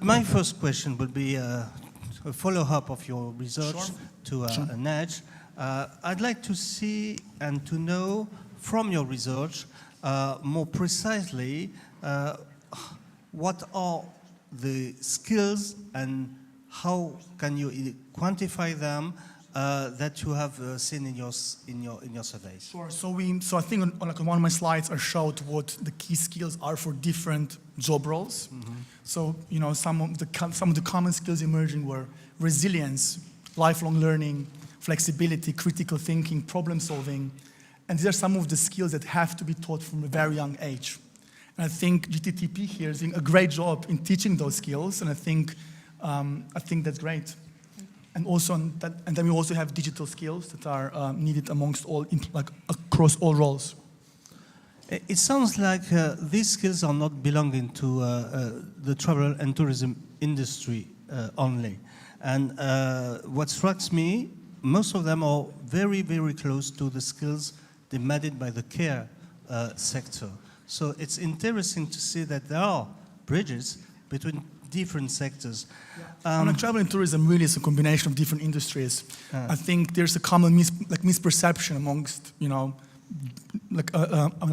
My first question would be a follow-up of your research to Nejc. I'd like to see and to know from your research more precisely what are the skills and how can you quantify them that you have seen in your surveys? Sure. So I think on one of my slides I showed what the key skills are for different job roles. Mm-hmm. So some of the common skills emerging were resilience, lifelong learning, flexibility, critical thinking, problem solving, and these are some of the skills that have to be taught from a very young age. And I think GTTP here is doing a great job in teaching those skills, and I think that's great. And also, and then we also have digital skills that are needed amongst all, across all roles. It sounds like these skills are not belonging to the travel and tourism industry only. And what strikes me, most of them are very, very close to the skills demanded by the care sector. So it's interesting to see that there are bridges between different sectors. Yeah. Travel and tourism really is a combination of different industries. I think there's a common misperception amongst,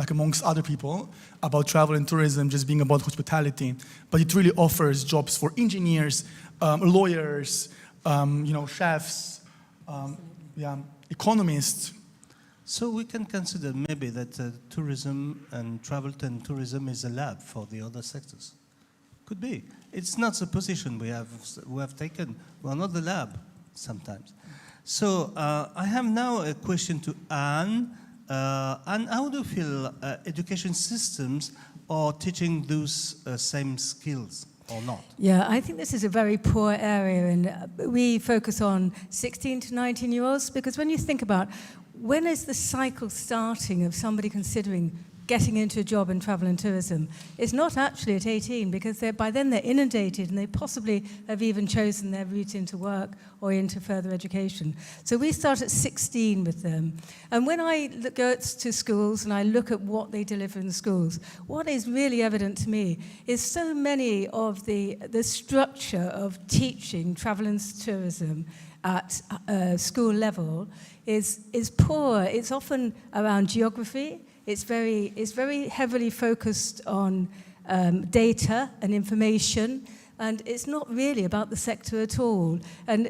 amongst other people about travel and tourism just being about hospitality, but it really offers jobs for engineers, lawyers, chefs, economists. So we can consider maybe that tourism and travel and tourism is a lab for the other sectors. Could be. It's not the position we have taken. We are not the lab sometimes. So I have now a question to Anne. Anne, how do you feel education systems are teaching those same skills or not? Yeah, I think this is a very poor area, and we focus on 16 to 19-year-olds because when you think about when is the cycle starting of somebody considering getting into a job in travel and tourism, it's not actually at 18 because by then they're inundated and they possibly have even chosen their route into work or into further education. So we start at 16 with them. And when I go to schools and I look at what they deliver in schools, what is really evident to me is so many of the structure of teaching travel and tourism at school level is poor. It's often around geography. It's very heavily focused on data and information, and it's not really about the sector at all. And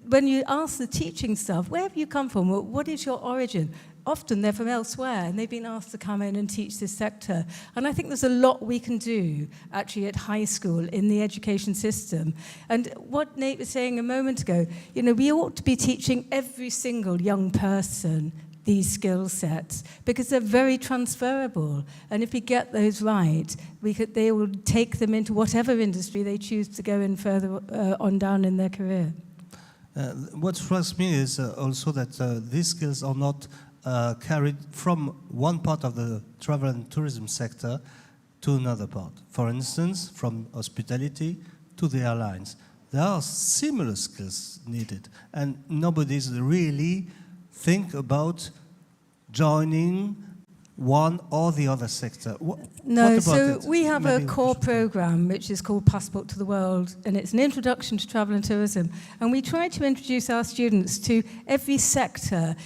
when you ask the teaching staff, where have you come from? What is your origin? Often they're from elsewhere, and they've been asked to come in and teach this sector. And I think there's a lot we can do, actually, at high school in the education system. And what Nate was saying a moment ago, we ought to be teaching every single young person these skill sets because they're very transferable, and if we get those right, they will take them into whatever industry they choose to go in further on down in their career. What strikes me is also that these skills are not carried from one part of the travel and tourism sector to another part. For instance, from hospitality to the airlines. There are similar skills needed, and nobody's really think about joining one or the other sector. No, so we have a core program which is called Passport to the World, and it's an introduction to travel and tourism. And we try to introduce our students to every sector.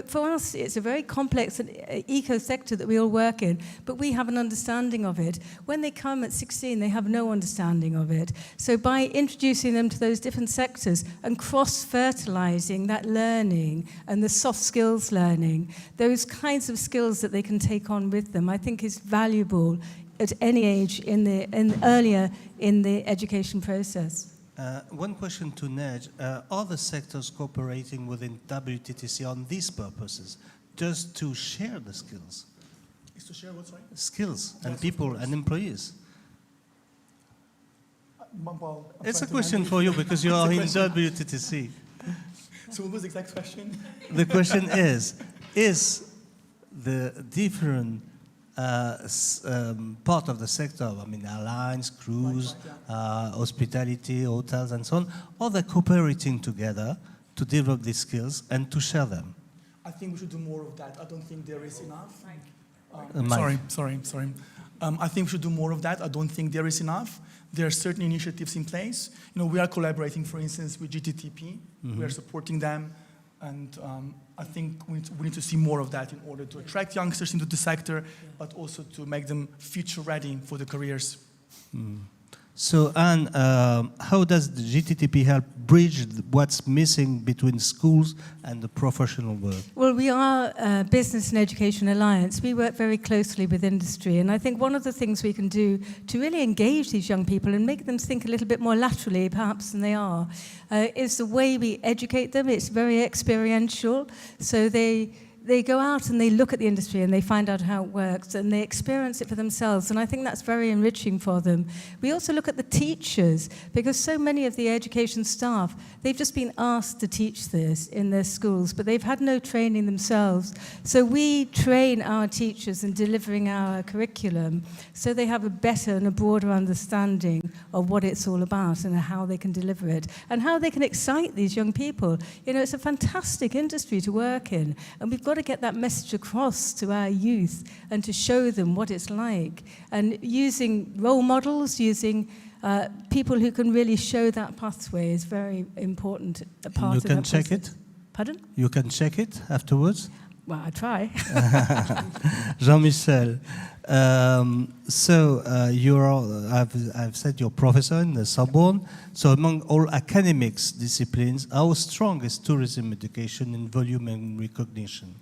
For us, it's a very complex eco-sector that we all work in, but we have an understanding of it. When they come at 16, they have no understanding of it. So by introducing them to those different sectors and cross-fertilizing that learning and the soft skills learning, those kinds of skills that they can take on with them, I think is valuable at any age earlier in the education process. One question to Nejc. Are the sectors cooperating within WTTC on these purposes, just to share the skills? Is to share what, sorry? Skills and people and employees. It's a question for you because you are in WTTC. So what was the exact question? The question is the different part of the sector, airlines, cruise, hospitality, hotels, and so on, are they cooperating together to develop these skills and to share them? I think we should do more of that. I don't think there is enough. Mike. Sorry. I think we should do more of that. I don't think there is enough. There are certain initiatives in place. We are collaborating, for instance, with GTTP. We are supporting them. And I think we need to see more of that in order to attract youngsters into the sector, but also to make them future ready for the careers. So, Anne, how does the GTTP help bridge what's missing between schools and the professional world? Well, we are a Business and Education Alliance. We work very closely with industry, and I think one of the things we can do to really engage these young people and make them think a little bit more laterally, perhaps, than they are, is the way we educate them. It's very experiential, so they go out and they look at the industry and they find out how it works and they experience it for themselves, and I think that's very enriching for them. We also look at the teachers, because so many of the education staff, they've just been asked to teach this in their schools, but they've had no training themselves. So we train our teachers in delivering our curriculum so they have a better and a broader understanding of what it's all about and how they can deliver it and how they can excite these young people. It's a fantastic industry to work in, and we've got to get that message across to our youth and to show them what it's like. And using role models, using people who can really show that pathway is very important. A part of you can check process. it? Pardon? You can check it afterwards? Well, I try. Jean-Michel, I've said you're a professor in the Sorbonne. So among all academics disciplines, how strong is tourism education in volume and recognition?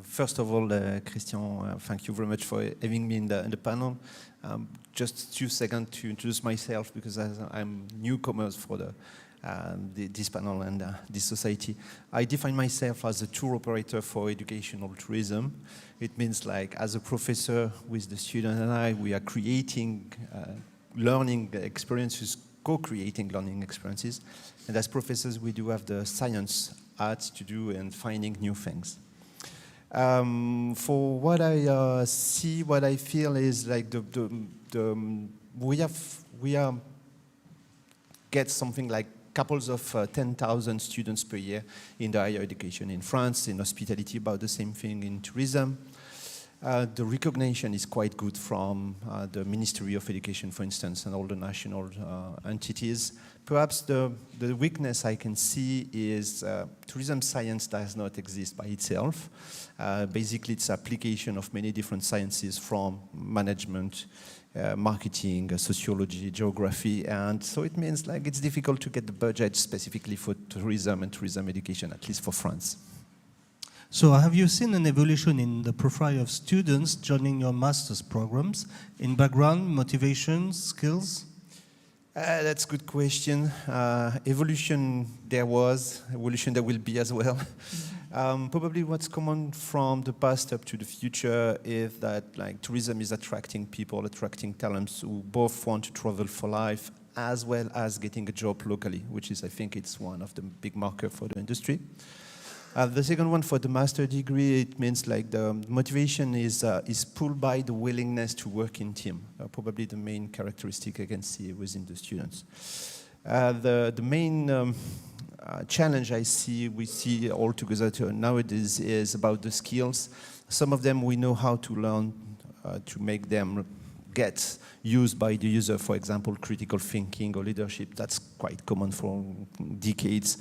First of all, Christian, thank you very much for having me in the panel. Just a few seconds to introduce myself, because I'm newcomers for this panel and this society. I define myself as a tour operator for educational tourism. It means, like, as a professor with the student and we are creating learning experiences, co-creating learning experiences. And as professors, we do have the science arts to do and finding new things. For what I see, what I feel is like we get something like couples of 10,000 students per year in the higher education in France, in hospitality, about the same thing in tourism. The recognition is quite good from the Ministry of Education, for instance, and all the national entities. Perhaps the weakness I can see is tourism science does not exist by itself. Basically, it's application of many different sciences from management, marketing, sociology, geography, and so it means like it's difficult to get the budget specifically for tourism and tourism education, at least for France. So have you seen an evolution in the profile of students joining your master's programs in background, motivation, skills? That's a good question. Evolution there was, evolution there will be as well. Probably what's common from the past up to the future is that like tourism is attracting people, attracting talents who both want to travel for life as well as getting a job locally, which is, I think, it's one of the big markers for the industry. The second one, for the master degree, it means like the motivation is pulled by the willingness to work in team. Probably the main characteristic I can see within the students. The main challenge we see all together nowadays is about the skills. Some of them we know how to learn to make them get used by the user. For example, critical thinking or leadership. That's quite common for decades.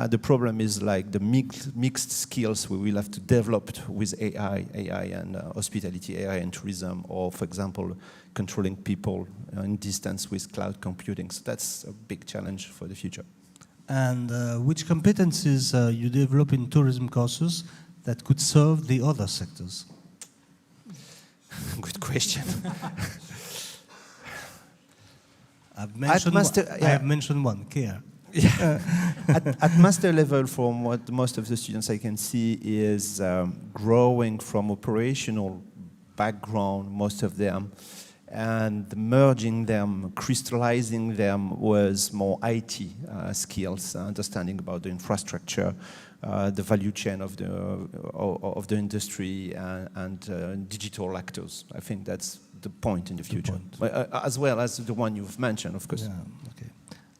The problem is like the mixed skills we will have to develop with AI and hospitality, AI and tourism, or for example, controlling people in distance with cloud computing. So that's a big challenge for the future. And which competencies you develop in tourism courses that could serve the other sectors? Good question. I have mentioned one, care. Yeah. At master level, from what most of the students I can see is growing from operational background, most of them, and merging them, crystallizing them with more IT skills, understanding about the infrastructure, the value chain of the industry, and digital actors. I think that's the point in the future, as well as the one you've mentioned, of course. Yeah, okay.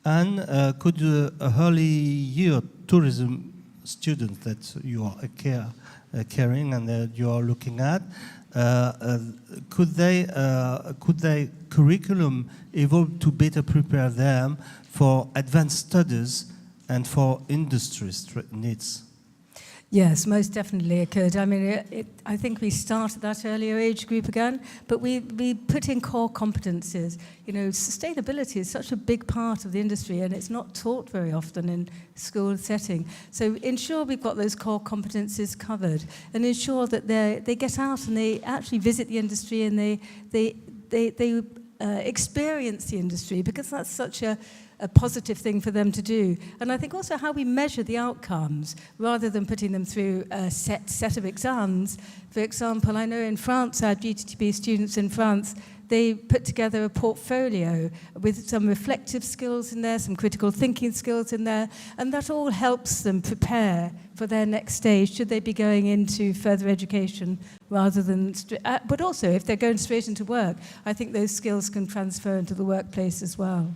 And could an early year tourism student that you are caring and that you are looking at, could their curriculum evolve to better prepare them for advanced studies and for industry needs? Yes, most definitely it could. I mean, I think we started that earlier age group again, but we put in core competencies. You know, sustainability is such a big part of the industry and it's not taught very often in school setting. So ensure we've got those core competencies covered and ensure that they get out and they actually visit the industry and they experience the industry, because that's such a positive thing for them to do. And I think also how we measure the outcomes rather than putting them through a set of exams. For example, I know in France, our GTTP students in France, they put together a portfolio with some reflective skills in there, some critical thinking skills in there, and that all helps them prepare for their next stage, should they be going into further education rather than... but also, if they're going straight into work, I think those skills can transfer into the workplace as well.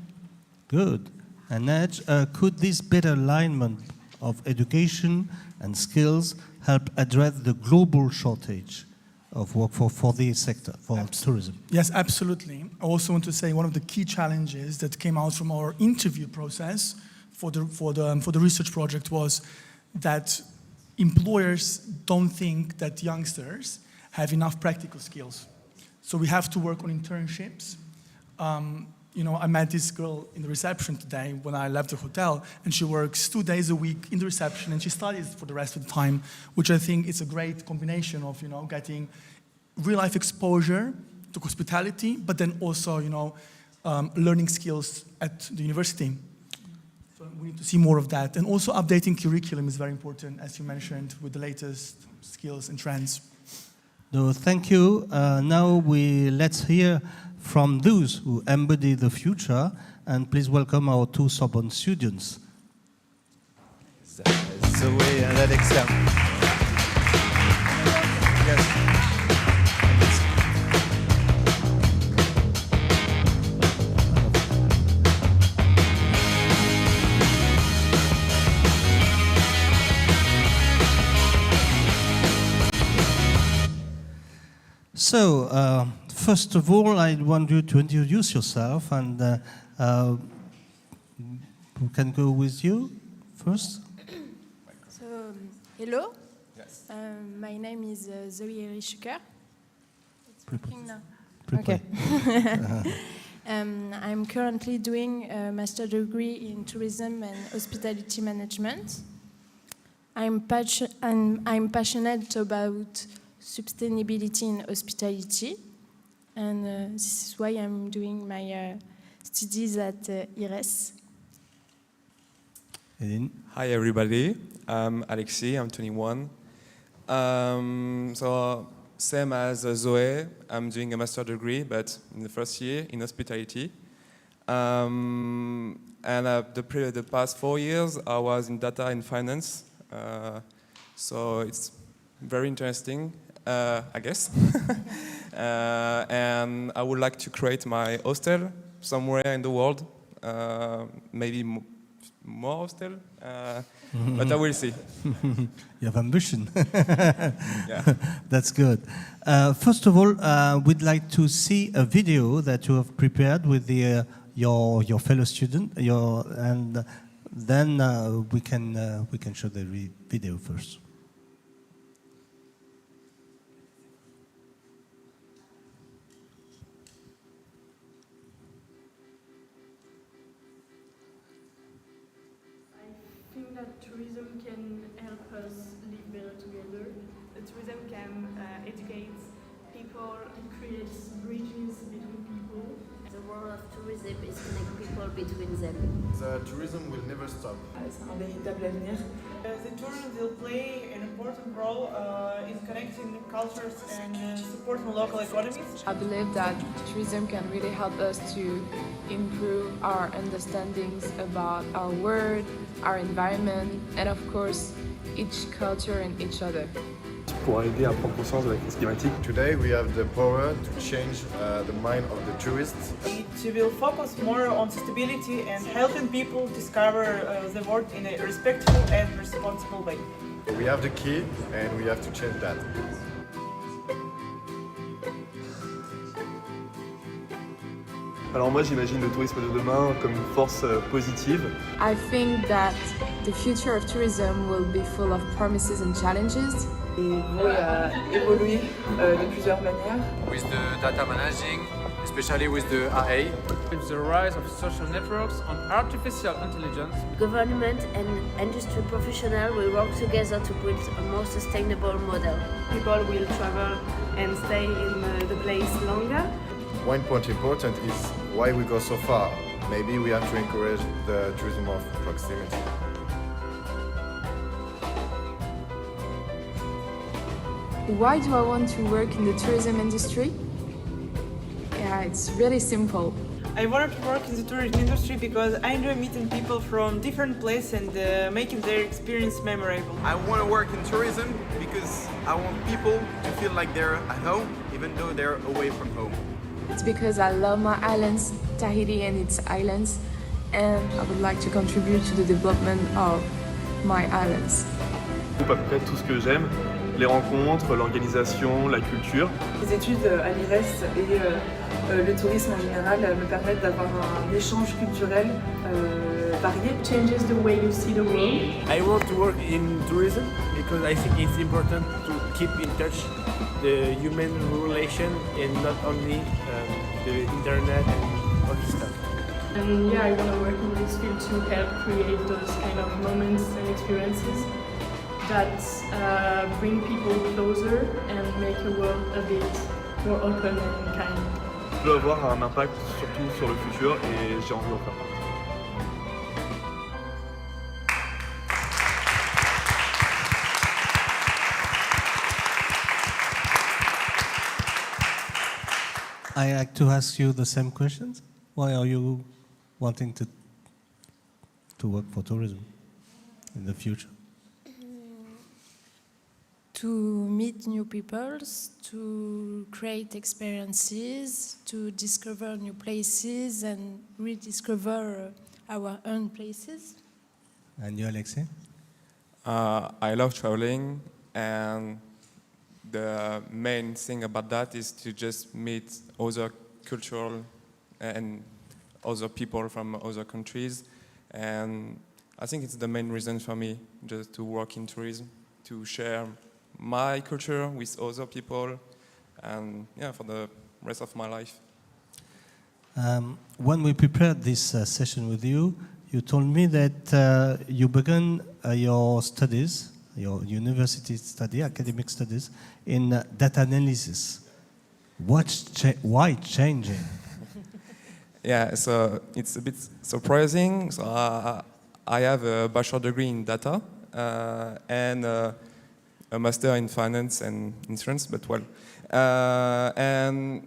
Good. And Nejc, could this better alignment of education and skills help address the global shortage of work for the sector, for tourism? Yes, absolutely. I also want to say one of the key challenges that came out from our interview process for the research project was that employers don't think that youngsters have enough practical skills. So we have to work on internships. You know, I met this girl in the reception today when I left the hotel, and she works 2 days a week in the reception, and she studies for the rest of the time, which I think is a great combination of, you know, getting real-life exposure to hospitality, but then also, you know, learning skills at the university. So we need to see more of that. And also updating curriculum is very important, as you mentioned, with the latest skills and trends. No, thank you. Now let's hear from those who embody the future, and please welcome our 2 Sorbonne students. Zoé and Alexa. So, first of all, I want you to introduce yourself, and we can go with you first. So, hello. Yes. My name is Zoe Rischuker. It's working now. Okay. I'm currently doing a master's degree in tourism and hospitality management. I'm passionate about sustainability in hospitality, and this is why I'm doing my studies at IRES. Hi everybody, I'm Alexis, I'm 21. So same as Zoe, I'm doing a master's degree, but in the first year in hospitality. And the past 4 years I was in data and finance, so it's very interesting, I guess. And I would like to create my hostel somewhere in the world, maybe more hostel, but I will see. You have ambition. Yeah. That's good. First of all, we'd like to see a video that you have prepared with your fellow student, and then we can show the video first. Tourism can help us live better together. Tourism can educate people and create bridges between people. The role of tourism is connect people between them. The tourism will never stop. The tourism will play an important role in connecting cultures and supporting local economies. I believe that tourism can really help us to improve our understandings about our world, our environment, and of course, each culture and each other. Pour aider à prendre conscience de la crise climatique. Today we have the power to change the mind of the tourists. It will focus more on sustainability and helping people discover the world in a respectful and responsible way. We have the key and we have to change that. Alors moi j'imagine le tourisme de demain comme une force positive. I think that the future of tourism will be full of promises and challenges. Et évoluer de plusieurs manières. With the data managing, especially with the AI. With the rise of social networks and artificial intelligence. Government and industry professionals will work together to build a more sustainable model. People will travel and stay in the place longer. One point important is why we go so far. Maybe we have to encourage the tourism of proximity. Why do I want to work in the tourism industry? Yeah, it's really simple. I wanted to work in the tourism industry because I enjoy meeting people from different places and making their experience memorable. I want to work in tourism because I want people to feel like they're at home, even though they're away from home. It's because I love my islands, Tahiti and its islands, and I would like to contribute to the development of my islands. À peu près tout ce que j'aime, les rencontres, l'organisation, la culture. Les études à l'IRES et le tourisme en général me permettent d'avoir un échange culturel varié. Changes the way you see the world. I want to work in tourism because I think it's important to keep in touch the human relation and not only the internet and all this stuff. And yeah, I want to work in this field to help create those kind of moments and experiences that bring people closer and make the world a bit more open and kind. Je veux avoir un impact surtout sur le futur et j'ai envie d'en faire partie. I like to ask you the same questions. Why are you wanting to work for tourism in the future? To meet new peoples, to create experiences, to discover new places and rediscover our own places. And you, Alexei? I love traveling, and the main thing about that is to just meet other cultural and other people from other countries. And I think it's the main reason for me just to work in tourism, to share my culture with other people, and yeah, for the rest of my life. When we prepared this session with you, you told me that you began your studies, your university study, academic studies, in data analysis. Why changing? Yeah, so it's a bit surprising. So I have a bachelor degree in data and a master in finance and insurance, but well. And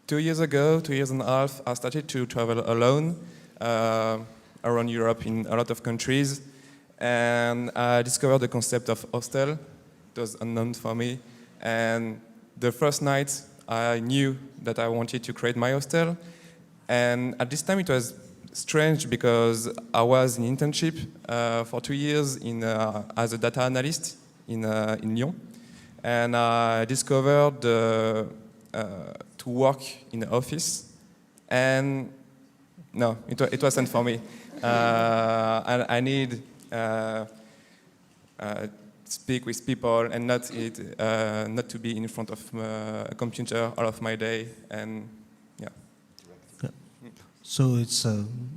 2 years ago, 2 years and a half, I started to travel alone around Europe in a lot of countries. And I discovered the concept of hostel. It was unknown for me. And the first night, I knew that I wanted to create my hostel. And at this time, it was strange because I was in internship for 2 years as a data analyst in Lyon. And I discovered to work in an office. And no, it wasn't for me. And I need speak with people and not to be in front of a computer all of my day. And yeah. So it's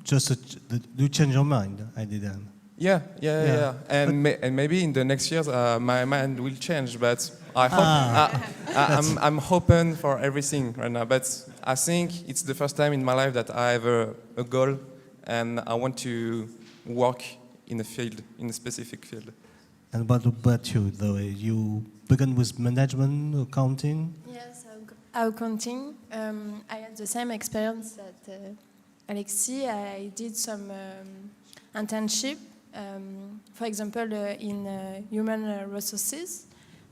just you change your mind, I didn't. Yeah. And maybe in the next years my mind will change, but I hope I'm open for everything right now. But I think it's the first time in my life that I have a goal, and I want to work in a specific field. And what about you, though? You began with management, accounting? Yes, accounting. I had the same experience that Alexis. I did some internship, for example, in human resources.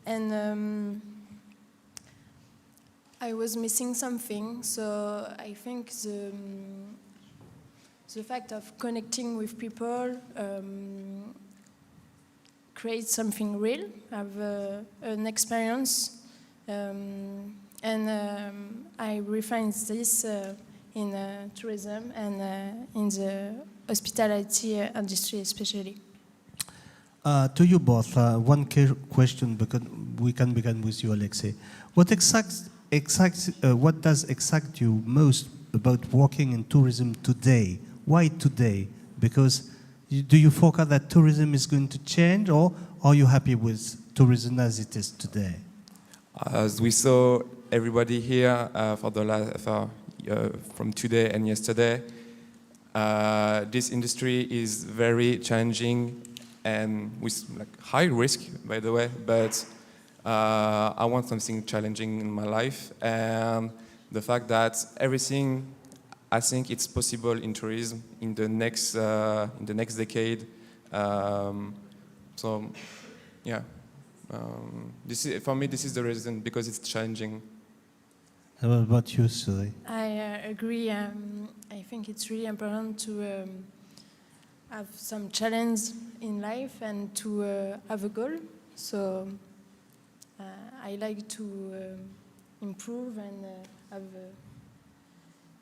And I was missing something, so I think the fact of connecting with people create something real, have an experience, and I refined this in tourism and in the hospitality industry especially. To you both, one question, because we can begin with you, Alexei. What what does excite you most about working in tourism today? Why today? Because do you forecast that tourism is going to change, or are you happy with tourism as it is today? As we saw, everybody here from today and yesterday, this industry is very challenging and with high risk, by the way, but I want something challenging in my life, and the fact that everything, I think it's possible in tourism in the next decade. So, yeah, for me this is the reason, because it's challenging. How about you, Suri? I agree. I think it's really important to have some challenge in life and to have a goal. So I like to improve and have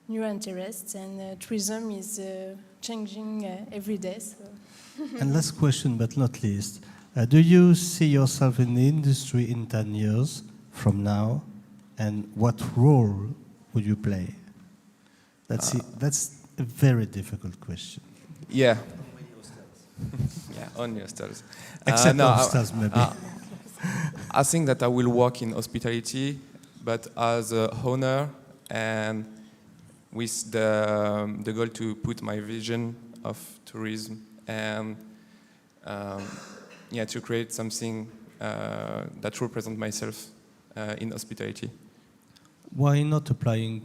new interests, and tourism is changing every day. So. And last question, but not least, do you see yourself in the industry in 10 years from now, and what role would you play? That's a very difficult question. Yeah. Yeah, on hostels. Except hostels, maybe. I think that I will work in hospitality, but as an owner and with the goal to put my vision of tourism and to create something that represents myself in hospitality. Why not applying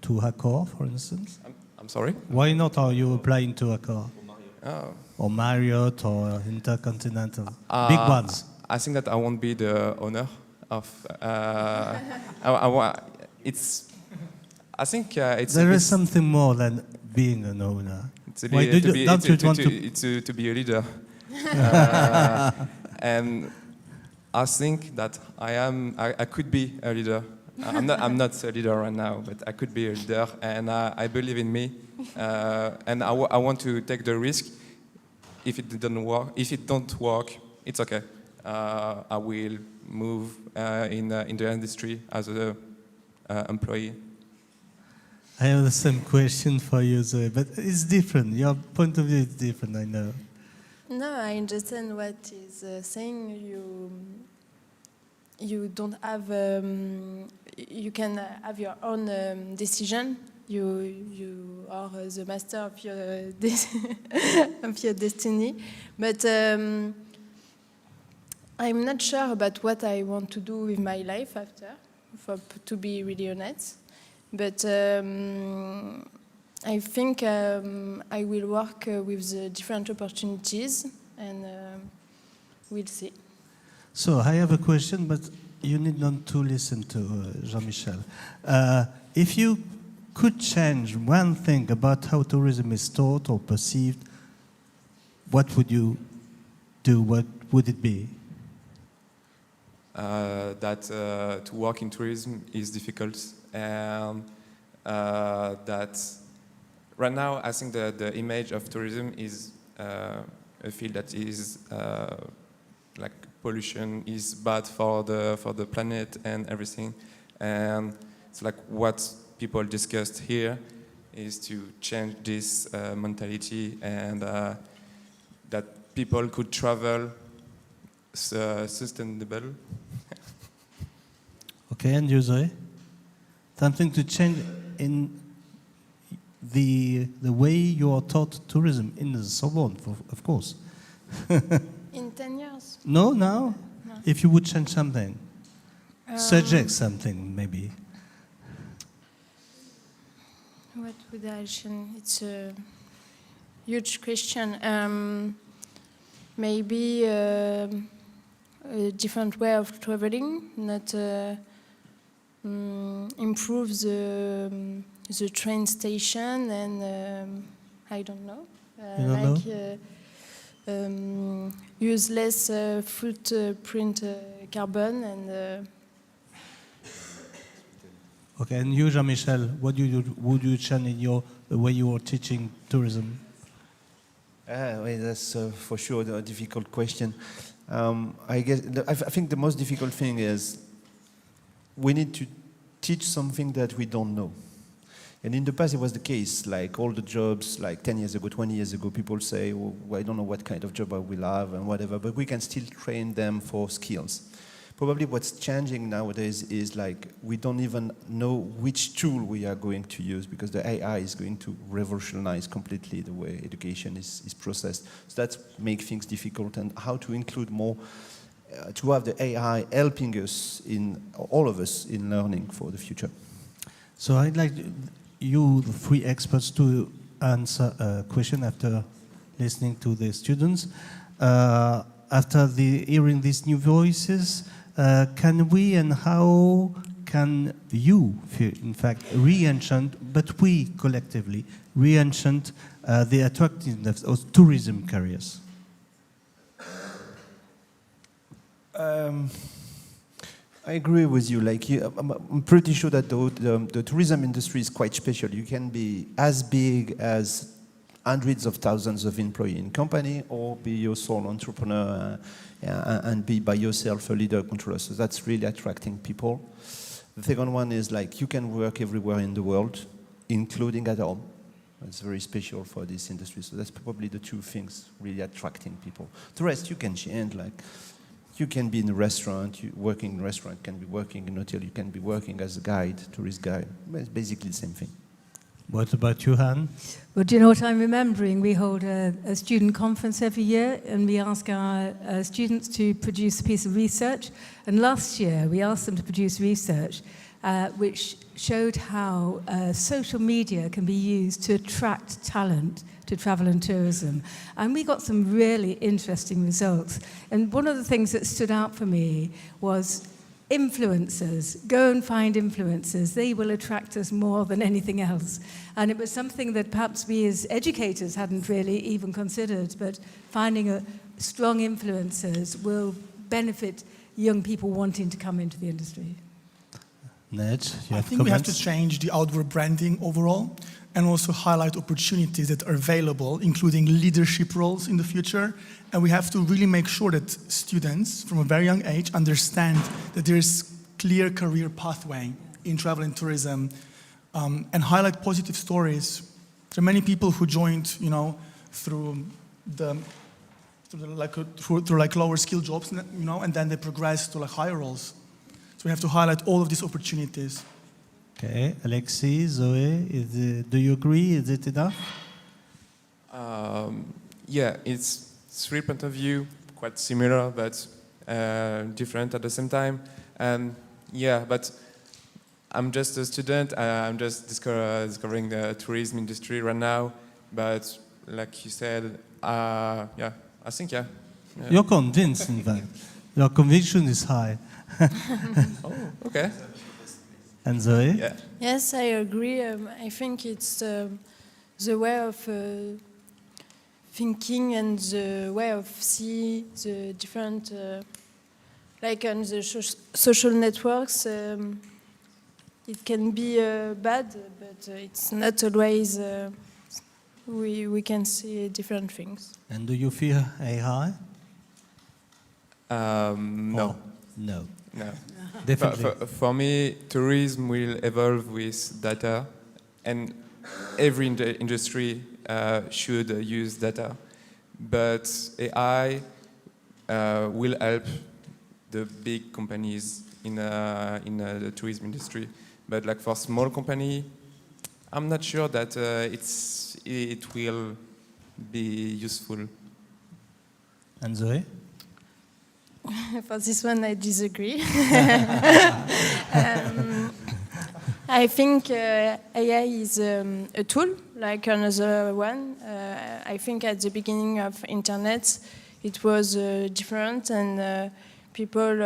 to Accor, for instance? I'm sorry? Why not are you applying to Accor? Oh. Or Marriott or Intercontinental? Big ones. I think that I won't be the owner of. I think it's. There is something more than being an owner. Why don't you want to be a leader? And I think that I could be a leader. I'm not a leader right now, but I could be a leader, and I believe in me, and I want to take the risk. If it don't work, it's okay. I will move in the industry as an employee. I have the same question for you, Zoe, but it's different. Your point of view is different, I know. No, I understand what he's saying. You don't have. You can have your own decision. You are the master of your of your destiny, but I'm not sure about what I want to do with my life after. To be really honest, but I think I will work with the different opportunities, and we'll see. So I have a question, but you need not to listen to Jean-Michel. If you could change one thing about how tourism is taught or perceived, what would you do? What would it be? That to work in tourism is difficult, and that right now I think the image of tourism is a field that is like pollution, is bad for the planet and everything, and it's like what people discussed here is to change this mentality, and that people could travel sustainable. Okay, and you, Zoe? Something to change in the way you are taught tourism in the Sorbonne, of course. In 10 years? No, now? No. If you would change something. Suggest something, maybe. What would I change? It's a huge question. Maybe a different way of traveling, not improve the train station, and I don't know. Use less footprint carbon, and Okay, and you, Jean-Michel, what would you change in the way you are teaching tourism? Well, that's for sure a difficult question. I think the most difficult thing is we need to teach something that we don't know. And in the past, it was the case. Like all the jobs, like 10 years ago, 20 years ago, people say, oh, I don't know what kind of job I will have and whatever, but we can still train them for skills. Probably what's changing nowadays is like we don't even know which tool we are going to use because the AI is going to revolutionize completely the way education is processed. So that makes things difficult, and how to include more, to have the AI helping us, all of us, in learning for the future. So I'd like you, the three experts, to answer a question after listening to the students. After hearing these new voices, can we and how can you, in fact, re-enchant, but we collectively, re-enchant the attractiveness of tourism careers? I agree with you. Like, I'm pretty sure that the tourism industry is quite special. You can be as big as hundreds of thousands of employees in company, or be your sole entrepreneur and be by yourself a leader controller. So that's really attracting people. The second one is like you can work everywhere in the world, including at home. It's very special for this industry. So that's probably the two things really attracting people. The rest you can change. Like you can be in a restaurant, working in a restaurant, can be working in a hotel, you can be working as a guide, tourist guide. It's basically the same thing. What about you, Han? Well, do you know what I'm remembering? We hold a student conference every year, and we ask our students to produce a piece of research. And last year, we asked them to produce research which showed how social media can be used to attract talent to travel and tourism. And we got some really interesting results. And one of the things that stood out for me was influencers. Go and find influencers. They will attract us more than anything else. And it was something that perhaps we as educators hadn't really even considered, but finding strong influencers will benefit young people wanting to come into the industry. Nejc, I think we have to change the outward branding overall and also highlight opportunities that are available, including leadership roles in the future. And we have to really make sure that students from a very young age understand that there's clear career pathway in travel and tourism, and highlight positive stories. There are many people who joined, through lower skill jobs, and then they progress to higher roles. So we have to highlight all of these opportunities. Okay, Alexis, Zoe, do you agree? Is it enough? Yeah, it's three points of view, quite similar, but different at the same time. And yeah, but I'm just a student. I'm just discovering the tourism industry right now. But like you said, yeah, I think, yeah. You're convinced, in fact. Your conviction is high. Oh, okay. And Zoe? Yeah. Yes, I agree. I think it's the way of thinking and the way of see the different, like on the social networks, it can be bad, but it's not always, we can see different things. And do you fear AI? No. Oh, no. No. Definitely. For me, tourism will evolve with data, and every industry should use data. But AI will help the big companies in the tourism industry. But like for small company, I'm not sure that it will be useful. And Zoe? For this one, I disagree. I think AI is a tool, like another one. I think at the beginning of internet, it was different, and people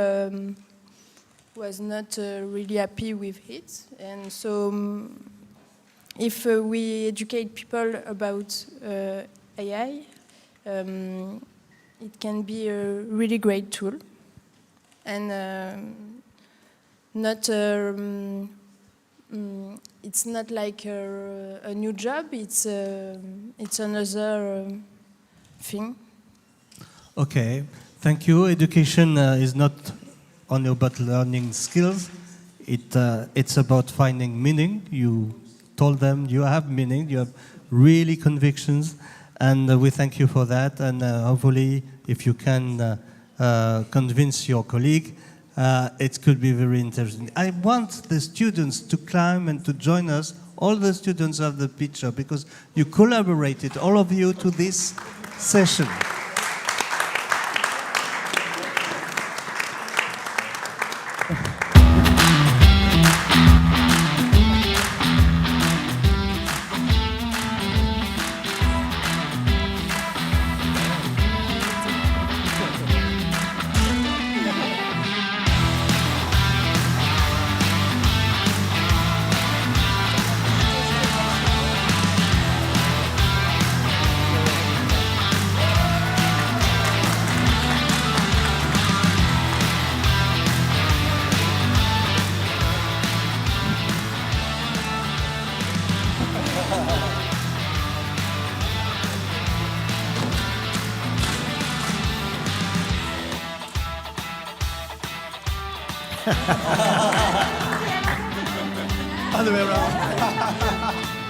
was not really happy with it. And so, if we educate people about AI, it can be a really great tool, and not it's not like a new job, it's another thing. Okay, thank you. Education is not only about learning skills. It's about finding meaning. You told them you have meaning, you have really convictions, and we thank you for that. And hopefully, if you can convince your colleague, it could be very interesting. I want the students to climb and to join us, all the students of the picture, because you collaborated, all of you, to this session. Other way around.